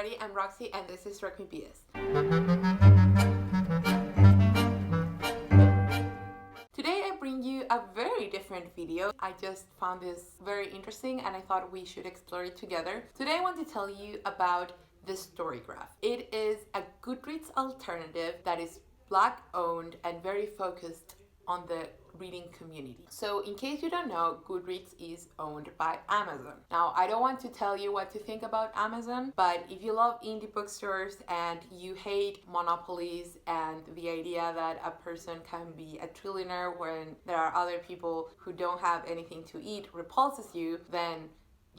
everybody, I'm Roxy and this is recmebook&stuff. Today I bring you a very different video. I just found this very interesting and I thought we should explore it together. Today I want to tell you about the Storygraph. It is a Goodreads alternative that is Black owned and very focused on the reading community. So in case you don't know, Goodreads is owned by Amazon. Now, I don't want to tell you what to think about Amazon, but if you love indie bookstores and you hate monopolies and the idea that a person can be a trillionaire when there are other people who don't have anything to eat repulses you, then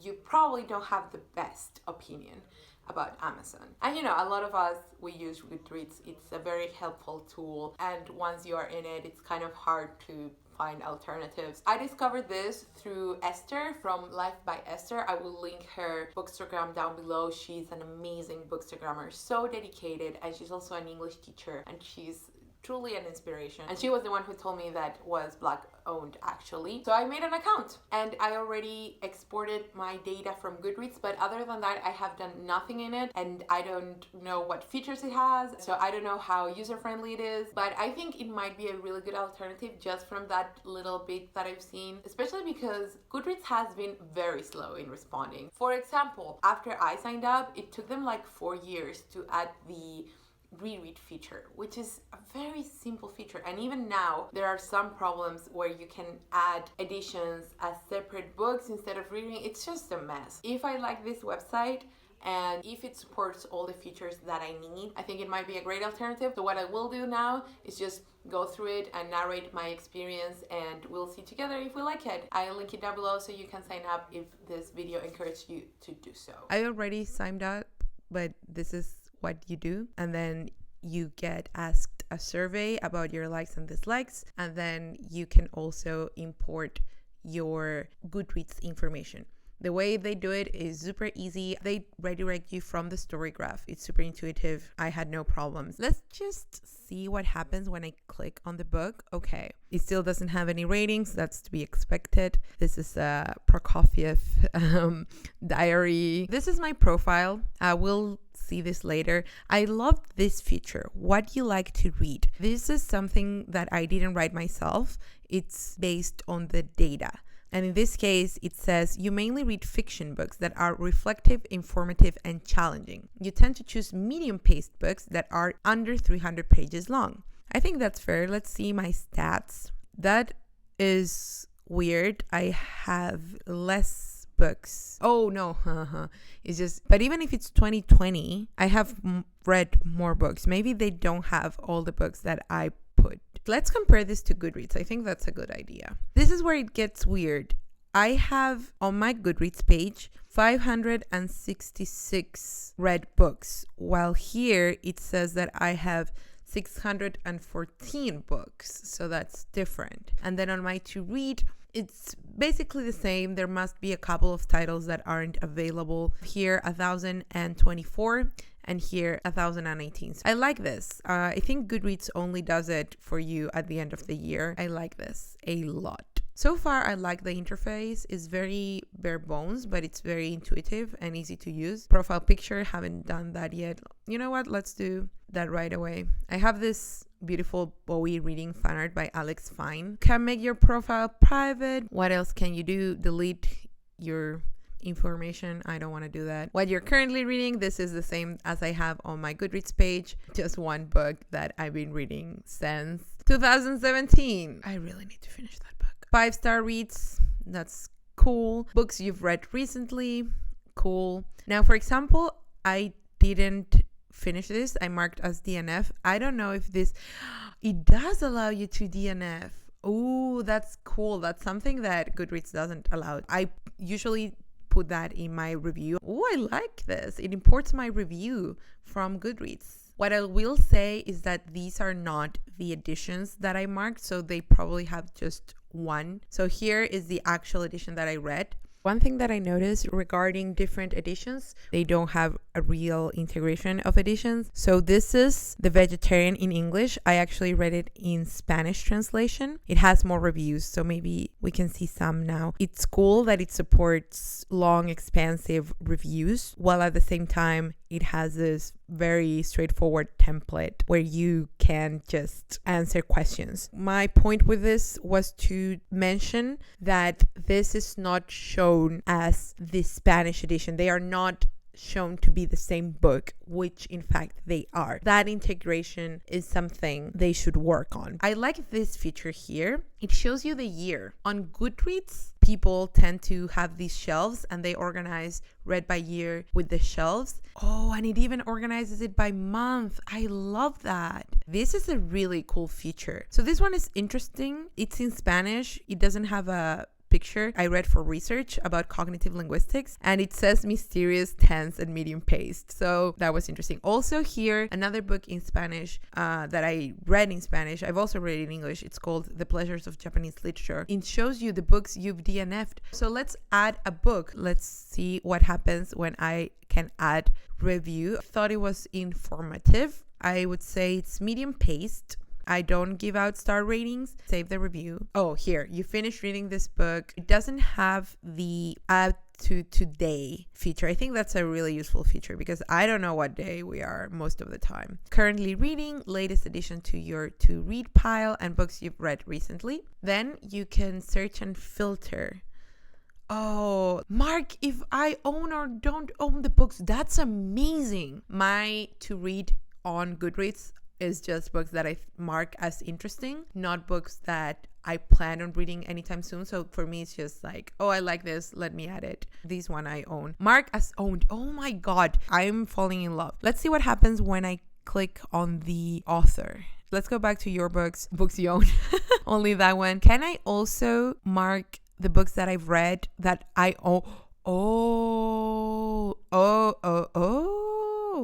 you probably don't have the best opinion about Amazon. And you know, a lot of us, we use Goodreads. It's a very helpful tool, and once you are in it, it's kind of hard to find alternatives. I discovered this through Esther from Life by Esther. I will link her bookstagram down below. She's an amazing bookstagrammer, so dedicated, and she's also an English teacher, and she's truly an inspiration. And she was the one who told me that was Black owned actually. So I made an account and I already exported my data from Goodreads, but other than that I have done nothing in it and I don't know what features it has, so I don't know how user-friendly it is, but I think it might be a really good alternative just from that little bit that I've seen, especially because Goodreads has been very slow in responding. For example, after I signed up, it took them like 4 years to add the reread feature, which is a very simple feature, and even now there are some problems where you can add editions as separate books instead of reading. It's just a mess. If I like this website and if it supports all the features that I need, I think it might be a great alternative. So what I will do now is just go through it and narrate my experience, and we'll see together if we like it. I'll link it down below so you can sign up if this video encourages you to do so. I already signed up, but this is what you do, and then you get asked a survey about your likes and dislikes, and then you can also import your Goodreads information. The way they do it is super easy. They redirect you from the Storygraph. It's super intuitive. I had no problems. Let's just see what happens when I click on the book. Okay, it still doesn't have any ratings. That's to be expected. This is a Prokofiev diary. This is my profile. I will see this later. I love this feature. What you like to read. This is something that I didn't write myself. It's based on the data. And in this case, it says you mainly read fiction books that are reflective, informative, and challenging. You tend to choose medium-paced books that are under 300 pages long. I think that's fair. Let's see my stats. That is weird. I have less books. Oh, no. It's just, but even if it's 2020, I have read more books. Maybe they don't have all the books that I put. Let's compare this to Goodreads. I think that's a good idea. This is where it gets weird. I have on my Goodreads page 566 read books, while here it says that I have 614 books. So that's different. And then on my to read, it's basically the same. There must be a couple of titles that aren't available. Here, 1,024. And here 1,018. I like this. I think Goodreads only does it for you at the end of the year. I like this a lot. So far, I like the interface. It's very bare bones, but it's very intuitive and easy to use. Profile picture, haven't done that yet. You know what? Let's do that right away. I have this beautiful Bowie reading fan art by Alex Fine. Can make your profile private. What else can you do? Delete your information. I don't want to do that. What you're currently reading, this is the same as I have on my Goodreads page. Just one book that I've been reading since 2017. I really need to finish that book. 5-star reads, that's cool. Books you've read recently, cool. Now, for example, I didn't finish this. I marked as DNF. I don't know if this, it does allow you to DNF. Oh, that's cool. That's something that Goodreads doesn't allow. I usually put that in my review. Oh, I like this. It imports my review from Goodreads. What I will say is that these are not the editions that I marked, so they probably have just one. So here is the actual edition that I read. One thing that I noticed regarding different editions, they don't have a real integration of editions. So this is The Vegetarian in English. I actually read it in Spanish translation. It has more reviews, so maybe we can see some now. It's cool that it supports long, expansive reviews, while at the same time it has this very straightforward template where you can just answer questions. My point with this was to mention that this is not shown as the Spanish edition. They are not shown to be the same book, which in fact they are. That integration is something they should work on. I like this feature here. It shows you the year. On Goodreads, people tend to have these shelves and they organize read by year with the shelves. Oh, and it even organizes it by month. I love that. This is a really cool feature. So this one is interesting. It's in Spanish. It doesn't have a picture. I read for research about cognitive linguistics and it says mysterious, tense, and medium paced. So that was interesting. Also here, another book in Spanish that I read in Spanish. I've also read it in English. It's called The Pleasures of Japanese Literature. It shows you the books you've DNF'd. So let's add a book. Let's see what happens when I can add review. I thought it was informative. I would say it's medium paced. I don't give out star ratings. Save the review. Oh, here, you finished reading this book. It doesn't have the add to today feature. I think that's a really useful feature because I don't know what day we are most of the time. Currently reading, latest addition to your to read pile, and books you've read recently. Then you can search and filter. Oh, mark if I own or don't own the books. That's amazing. My to read on Goodreads is just books that I mark as interesting, not books that I plan on reading anytime soon. So for me, it's just like, oh, I like this, let me add it. This one I own. Mark as owned. Oh my God, I'm falling in love. Let's see what happens when I click on the author. Let's go back to your books you own. Only that one. Can I also mark the books that I've read that I own? Oh.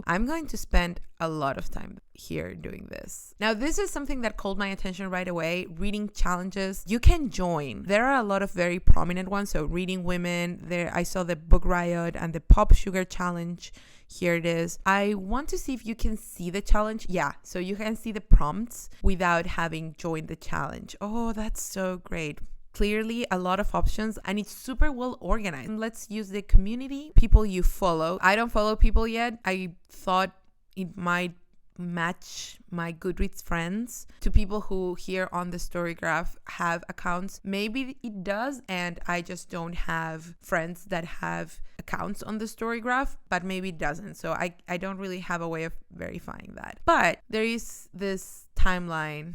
I'm going to spend a lot of time here doing this. Now, this is something that called my attention right away. Reading challenges. You can join. There are a lot of very prominent ones. So Reading Women, there I saw the Book Riot and the Pop Sugar Challenge. Here it is. I want to see if you can see the challenge. Yeah, so you can see the prompts without having joined the challenge. Oh, that's so great. Clearly a lot of options and it's super well organized. Let's use the community, people you follow. I don't follow people yet. I thought it might match my Goodreads friends to people who here on the Storygraph have accounts. Maybe it does and I just don't have friends that have accounts on the Storygraph, but maybe it doesn't. So I don't really have a way of verifying that. But there is this timeline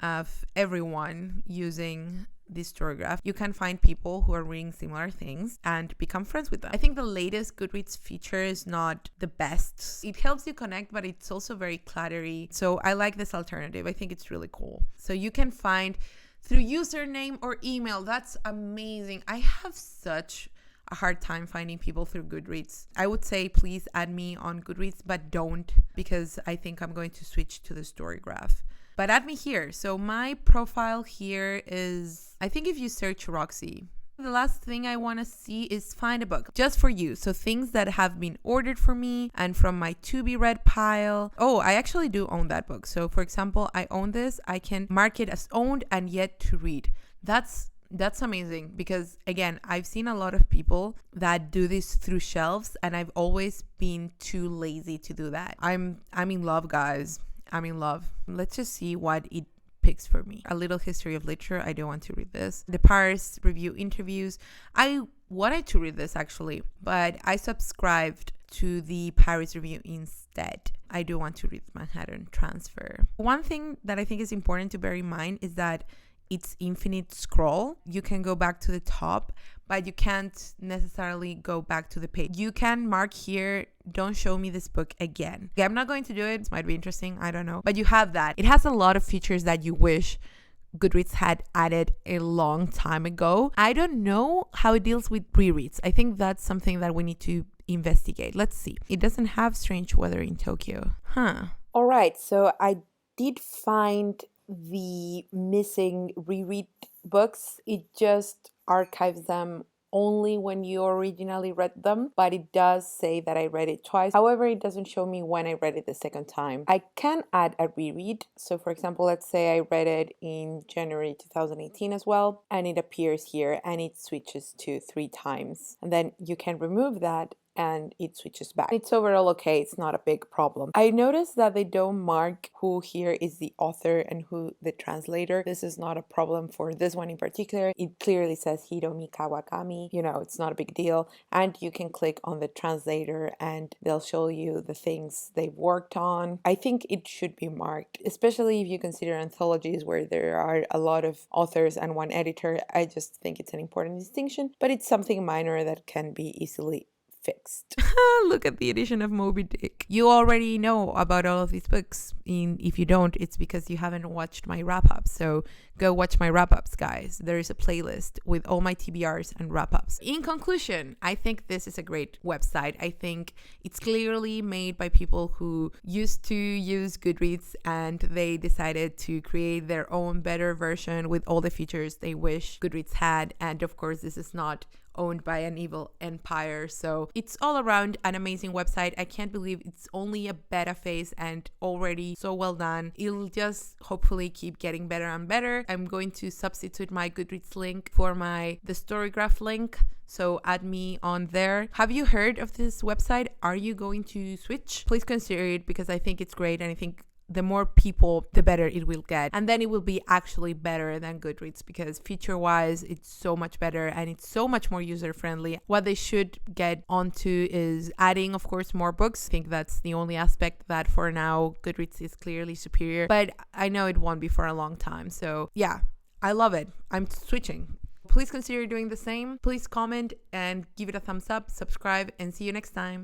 of everyone using this Storygraph. You can find people who are reading similar things and become friends with them. I think the latest Goodreads feature is not the best. It helps you connect, but it's also very cluttery. So I like this alternative. I think it's really cool. So you can find through username or email. That's amazing. I have such a hard time finding people through Goodreads. I would say please add me on Goodreads, but don't, because I think I'm going to switch to the Storygraph. But add me here. So my profile here is, I think if you search Roxy, the last thing I want to see is find a book just for you. So things that have been ordered for me and from my to be read pile. Oh, I actually do own that book. So for example, I own this. I can mark it as owned and yet to read. That's amazing because again, I've seen a lot of people that do this through shelves and I've always been too lazy to do that. I'm in love, guys. I'm in love. Let's just see what it picks for me. A little history of literature. I don't want to read this. The Paris review interviews. I wanted to read this actually, but I subscribed to the Paris review instead. I do want to read Manhattan Transfer. One thing that I think is important to bear in mind is that it's infinite scroll. You can go back to the top, but you can't necessarily go back to the page. You can mark here, don't show me this book again. Okay, I'm not going to do it. It might be interesting. I don't know. But you have that. It has a lot of features that you wish Goodreads had added a long time ago. I don't know how it deals with rereads. I think that's something that we need to investigate. Let's see. It doesn't have strange weather in Tokyo. All right. So I did find the missing reread books. It just archives them only when you originally read them, but it does say that I read it twice. However, it doesn't show me when I read it the second time. I can add a reread. So for example, let's say I read it in January 2018 as well, and it appears here and it switches to 3 times. And then you can remove that and it switches back. It's overall okay. It's not a big problem. I noticed that they don't mark who here is the author and who the translator. This is not a problem for this one in particular. It clearly says Hiromi Kawakami. You know, it's not a big deal. And you can click on the translator and they'll show you the things they've worked on. I think it should be marked, especially if you consider anthologies where there are a lot of authors and one editor. I just think it's an important distinction, but it's something minor that can be easily fixed. Look at the edition of Moby Dick. You already know about all of these books. If you don't, it's because you haven't watched my wrap-ups. So go watch my wrap-ups, guys. There is a playlist with all my TBRs and wrap-ups. In conclusion, I think this is a great website. I think it's clearly made by people who used to use Goodreads and they decided to create their own better version with all the features they wish Goodreads had. And of course, this is not owned by an evil empire. So it's all around an amazing website. I can't believe it's only a beta phase and already so well done. It'll just hopefully keep getting better and better. I'm going to substitute my Goodreads link for the Storygraph link. So add me on there. Have you heard of this website? Are you going to switch? Please consider it because I think it's great and I think the more people, the better it will get. And then it will be actually better than Goodreads because feature-wise, it's so much better and it's so much more user-friendly. What they should get onto is adding, of course, more books. I think that's the only aspect that for now, Goodreads is clearly superior. But I know it won't be for a long time. So yeah, I love it. I'm switching. Please consider doing the same. Please comment and give it a thumbs up, subscribe, and see you next time.